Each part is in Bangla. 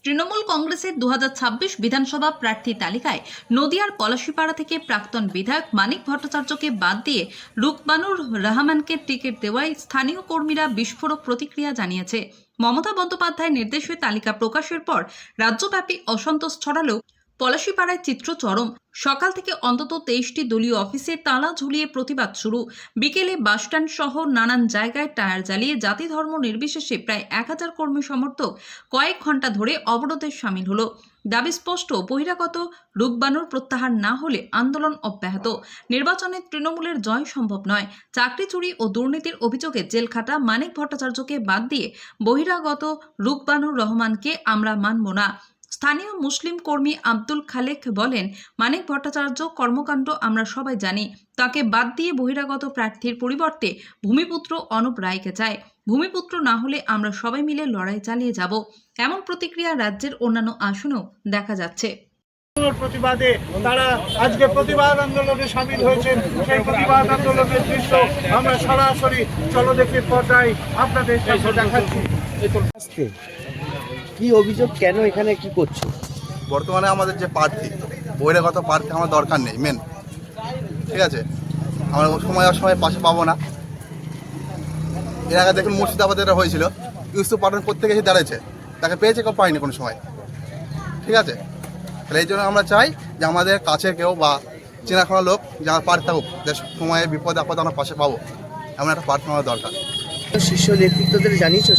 তৃণমূল কংগ্রেসের 2026 বিধানসভা প্রার্থী তালিকায় নদিয়ার পলাশীপাড়া থেকে প্রাক্তন বিধায়ক মানিক ভট্টাচার্যকে বাদ দিয়ে রুকমানুর রহমানকে টিকিট দেওয়ায় স্থানীয় কর্মীরা বিস্ফোরক প্রতিক্রিয়া জানিয়েছে। মমতা বন্দ্যোপাধ্যায়ের নির্দেশে তালিকা প্রকাশের পর রাজ্যব্যাপী অসন্তোষ ছড়ালেও পলাশীপাড়ায় চিত্র চরম। সকাল থেকে অন্তত 23টি দলীয় অফিসে তালা ঝুলিয়ে প্রতিবাদ শুরু। বিকেলে বাসস্ট্যান্ড সহ নানান জায়গায় টায়ার জ্বালিয়ে জাতি ধর্ম নির্বিশেষে প্রায় 1000 কর্মী সমর্থক কয়েক ঘন্টা ধরে অবরোধে সামিল হলো। দাবি স্পষ্ট, বহিরাগত রুকবানুর প্রত্যাহার না হলে আন্দোলন অব্যাহত। নির্বাচনে তৃণমূলের জয় সম্ভব নয়। চাকরি চুরি ও দুর্নীতির অভিযোগে জেলখাটা মানিক ভট্টাচার্যকে বাদ দিয়ে বহিরাগত রুকবানুর রহমানকে আমরা মানব না। স্থানীয় মুসলিম কর্মী আব্দুল খালেক বলেন, মানিক ভট্টাচার্য কর্মকাণ্ড আমরা সবাই জানি। তাকে বাদ দিয়ে বহিরাগত প্রার্থীর পরিবর্তে ভূমিপুত্র অনুপ রায়কে চায়। ভূমিপুত্র না হলে আমরা সবাই মিলে লড়াই চালিয়ে যাব। এমন প্রতিক্রিয়া রাজ্যের অন্যান্য আসনেও দেখা যাচ্ছে। প্রতিবাদে তারা আজকে প্রতিবাদ আন্দোলনে সামিল হয়েছেন। সেই প্রতিবাদ আন্দোলনের দৃশ্য আমরা সরাসরি চলদেখির পর্দায় আপনাদের কাছে দেখাচ্ছি। কি অভিযোগ, কেন এখানে কি করছে? বর্তমানে আমাদের যে প্রার্থী, বহিরাগত প্রার্থী আমার দরকার নেই। মেন ঠিক আছে, আমরা সময় পাশে পাবো না। এর আগে দেখুন মুর্শিদাবাদে এটা হয়েছিল, ইউসুফ পাঠান প্রত্যেকে এসে দাঁড়িয়েছে, তাকে পেয়েছে, কেউ পায়নি কোনো সময়। ঠিক আছে, তাহলে এই জন্য আমরা চাই যে আমাদের কাছে কেউ বা চেনাশোনা লোক যে আমার প্রার্থী থাকুক, যে সময়ে বিপদে আপদে আমরা পাশে পাবো, এমন একটা প্রার্থী আমার দরকার। শীর্ষ নেতৃত্বদের জানিয়েছো?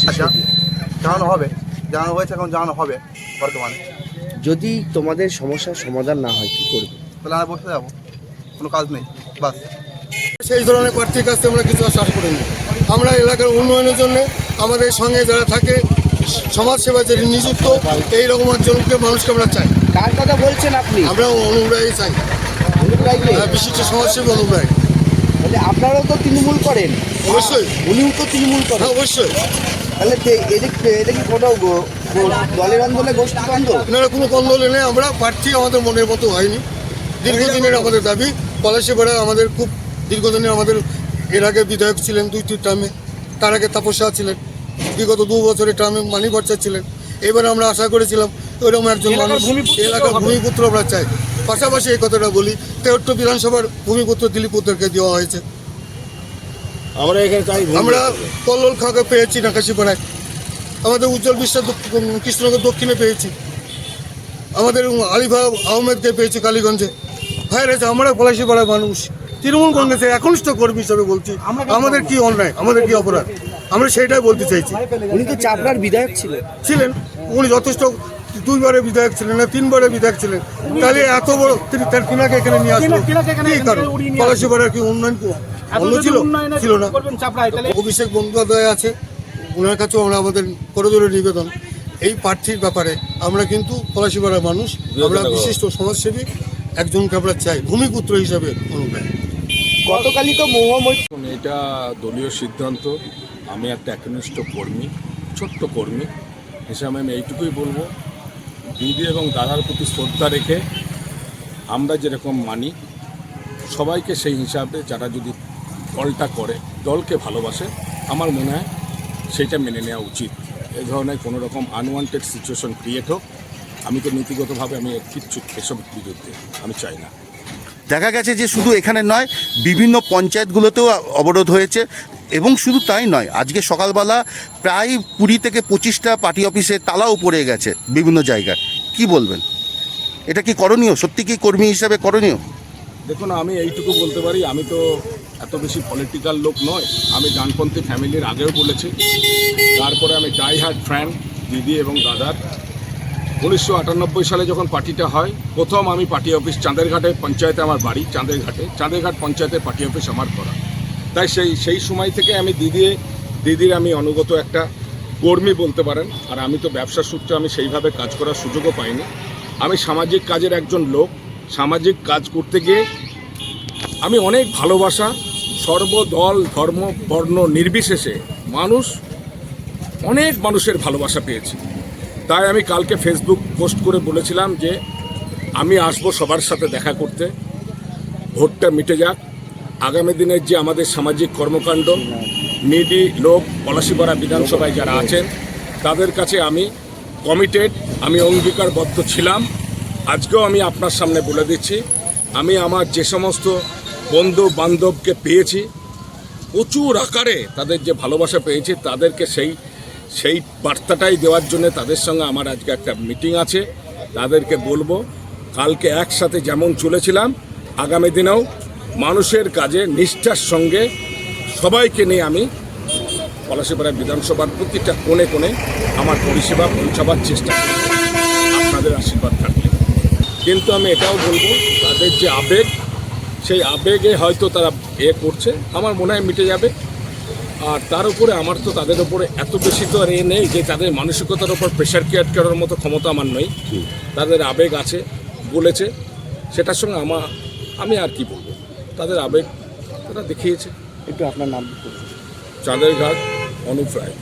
জানানো হবে, জানানো হয়েছে, এখন জানানো হবে। বর্তমানে যদি তোমাদের সমস্যার সমাধান না হয় কি করবে? তাহলে আমরা বসে যাবো, কোনো কাজ নেই, বাস। সেই ধরনের প্রার্থীর কাছ থেকে আমরা কিছু আশা করিনি। আমরা এলাকার উন্নয়নের জন্য আমাদের সঙ্গে যারা থাকে, সমাজসেবা যে নিযুক্ত, এইরকম একজনকে মানুষকে আমরা চাই। কার কথা বলছেন আপনি? আমরা অনুপ রায় চাই, বিশিষ্ট সমাজসেবী অনুপ রায়। তাহলে আপনারাও তো তৃণমূল করেন? অবশ্যই। উনিও তো তৃণমূল করেন? অবশ্যই। তাহলে এটা কি কোনো দলের আন্দোলনে গোষ্ঠী আন্দোলন? এনারা কোনো কন্দলে নেই। আমরা প্রার্থী আমাদের মনের মতো হয়নি। দীর্ঘদিনের আমাদের দাবি। পলাশীপাড়া আমাদের খুব দীর্ঘদিনের, আমাদের এর আগে বিধায়ক ছিলেন 2টি টার্মে, তার আগে তাপসা ছিলেন, বিগত 2 বছরের টার্মে মানিক ভট্টাচার্য ছিলেন। এবারে আমরা আশা করেছিলাম ওইরকম একজন মানুষ, এলাকার ভূমিপুত্র আমরা চাই। পাশাপাশি এই কথাটা বলি, 63 বিধানসভার ভূমিপুত্র দিলীপুত্রকে দেওয়া হয়েছে। আমরা এখানে চাই, আমরা কল্লোল খাঁকে পেয়েছি নাকাশিপাড়ায়, আমাদের উজ্জ্বল বিশ্বাস কৃষ্ণনগর দক্ষিণে পেয়েছি, আমাদের আলিফা আহমেদকে পেয়েছি কালীগঞ্জে। ভাইয়ের আছে, আমরা পলাশীপাড়ার মানুষ, তৃণমূল কংগ্রেসের একনিষ্ঠ কর্মী হিসাবে বলছি, আমাদের কি অন্যায়, আমাদের কি অপরাধ, আমরা সেইটাই বলতে চাইছি। উনি তো চাপড়ার বিধায়ক ছিলেন, উনি যথেষ্ট 2বারের বিধায়ক ছিলেন না, 3বারের বিধায়ক ছিলেন। তাহলে এত বড় তিনাকে এখানে নিয়ে আসলো কি কারণ? পলাশীপাড়ার কি উন্নয়ন অন্য ছিল না? অভিষেক বন্দ্যোপাধ্যায় আছে, ওনার কাছেও আমরা আমাদের করজোড়ে নিবেদন, এই প্রার্থীর ব্যাপারে আমরা কিন্তু পলাশীপাড়ার মানুষ, আমরা বিশিষ্ট সমাজসেবী একজনকে আমরা চাই ভূমিপুত্র হিসাবে অনুযায়ী। গতকালই তো মহামৈত্র, এটা দলীয় সিদ্ধান্ত। আমি একটা একনিষ্ঠ কর্মী, ছোট্ট কর্মী হিসাবে আমি এইটুকুই বলবো, দিদি এবং দাদার প্রতি শ্রদ্ধা রেখে আমরা যেরকম মানি সবাইকে সেই হিসাবে, যারা যদি দলটা করে, দলকে ভালোবাসে, আমার মনে হয় সেইটা মেনে নেওয়া উচিত। এই ধরনের কোনো রকম আনওয়ান্টেড সিচুয়েশন ক্রিয়েট হোক, আমি তো নীতিগতভাবে আমি কিচ্ছু এসব বিরুদ্ধে আমি চাই না। দেখা গেছে যে শুধু এখানে নয়, বিভিন্ন পঞ্চায়েতগুলোতেও অবরোধ হয়েছে, এবং শুধু তাই নয়, আজকে সকালবেলা প্রায় 20 থেকে 25টা পার্টি অফিসে তালাও পড়ে গেছে বিভিন্ন জায়গায়। কি বলবেন, এটা কি করণীয়? সত্যি কি কর্মী হিসাবে করণীয়? দেখুন, আমি এইটুকু বলতে পারি, আমি তো এত বেশি পলিটিক্যাল লোক নয়। আমি ডানপন্থী ফ্যামিলির আগেও বলেছি, তারপরে আমি ডাই হার্ড ফ্যান দিদি এবং দাদার। 1998 সালে যখন পার্টিটা হয়, প্রথম আমি পার্টি অফিস চাঁদেরঘাটে পঞ্চায়েতে, আমার বাড়ি চাঁদেরঘাট পঞ্চায়েতের পার্টি অফিস আমার করা। তাই সেই সময় থেকে আমি দিদির আমি অনুগত একটা কর্মী বলতে পারেন। আর আমি তো ব্যবসার সূত্রে আমি সেইভাবে কাজ করার সুযোগও পাইনি। আমি সামাজিক কাজের একজন লোক। সামাজিক কাজ করতে গিয়ে আমি অনেক ভালোবাসা, সর্বদল ধর্ম বর্ণ নির্বিশেষে অনেক মানুষের ভালোবাসা পেয়েছি। তাই আমি কালকে ফেসবুক পোস্ট করে বলেছিলাম যে আমি আসবো সবার সাথে দেখা করতে, ভোটটা মিটে যাক। আগামী দিনের যে আমাদের সামাজিক কর্মকাণ্ড, নিডি লোক পলাশীপাড়া বিধানসভায় যারা আছেন, তাদের কাছে আমি কমিটেড, আমি অঙ্গীকারবদ্ধ ছিলাম। আজকেও আমি আপনার সামনে বলে দিচ্ছি, আমি আমার যে সমস্ত বন্ধু বান্ধবকে পেয়েছি প্রচুর আকারে, তাদের যে ভালোবাসা পেয়েছি তাদেরকে সেই বার্তাটাই দেওয়ার জন্য তাদের সঙ্গে আমার আজকে একটা মিটিং আছে। তাদেরকে বলবো কালকে একসাথে যেমন চলেছিলাম আগামী দিনেও মানুষের কাজে নিষ্ঠার সঙ্গে সবাইকে নিয়ে আমি পলাশীপাড়া বিধানসভার প্রতিটা কোণে কোণে আমার পরিষেবা পৌঁছাবার চেষ্টা করি, আপনাদের আশীর্বাদ থাকলে। কিন্তু আমি এটাও বলবো, তাদের যে আবেগ, সেই আবেগে হয়তো তারা করছে, আমার মনে হয় মিটে যাবে। আর তার উপরে আমার তো তাদের উপরে এত বেশি তো আর নেই যে তাদের মানসিকতার উপর প্রেশার ক্রিয়েট করার মতো ক্ষমতা আমার নেই। তাদের আবেগ আছে, বলেছে, সেটার সঙ্গে আমি আর কি বলবো, তাদের আবেগ তারা দেখিয়েছে। একটু আপনার নাম চাঁদের ঘাট অনুপ রায়।